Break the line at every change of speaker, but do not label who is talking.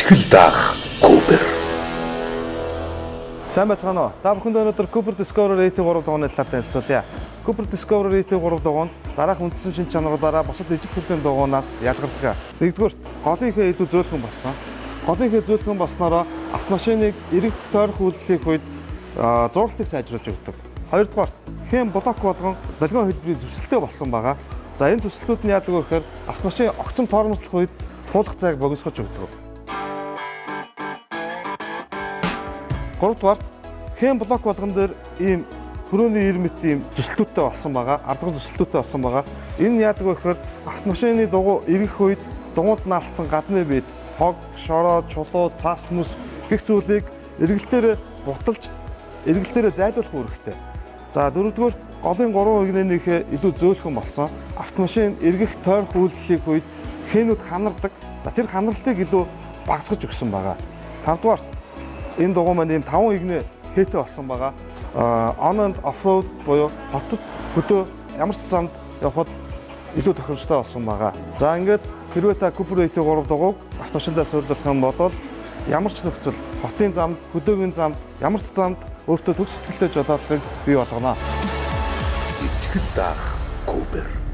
Итгэл даах Cooper.
Сайн байцгаана уу? Та бүхэнд өнөөдөр Cooper Discovery AT3 дугааны талаар танилцуулъя. Cooper Discovery AT3 дугаар дараах үндсэн шинж чанаруудаараа бусад ижил төрлийн дугуунаас ялгардаг. Нэгдүгээр голынхээ илүү зөөлхөн болсон. Голынхээ зөөлхөн болсноороо автомашиныг эрэг тойрох үйлдлийн үед зургалтыг сайжруулж өгдөг. Хоёрдугаар хэм блок болгон долгион хэлбэрийн зүсэлтэй болсон байгаа. За энэ зүсэлтүүд нь яадаг вэ гэхээр автомашин огцон формслох үед туулах зайг богиносгож өгдөг. Гуравдугаар хэм блок болгон дээр ийм хүрээний 90 м ийм зүсэлтүүдтэй болсон байгаа. Ардгал зүсэлтүүдтэй болсон байгаа. Энэ яадаг вэ гэхээр автомашины дугуй эргэх үед дугуйд нь алдсан гадны биед хог, шороо, чулуу, цаас мөс гэх зүйлийг эргэлтээр буталж эргэлтээр зайлуулах үүрэгтэй. За дөрөвдүгээр голын 3 игнэнийхээ илүү зөөлхөн болсон. Автомашин эргэх тойрох үйлдэлийг үед хэнүүд ханардаг. За тэр ханаралтыг илүү багасгаж өгсөн байгаа. Тавдугаар энэ дугуй маань ийм 5 игнэ хээтэй болсон байгаа. On and off road буюу хотод хөдөө ямар ч замд явхад илүү тохиромжтой болсон байгаа. За ингээд хэрвээ та Cooper AT3 дугуйг автомашиндаа суурилах юм бол ямар ч нөхцөл хотын замд, хөдөөгийн замд, ямар ч замд өөртөө төгс сэтгэлтэй жолоодохыг бий болгоно.
Итгэл даах Cooper.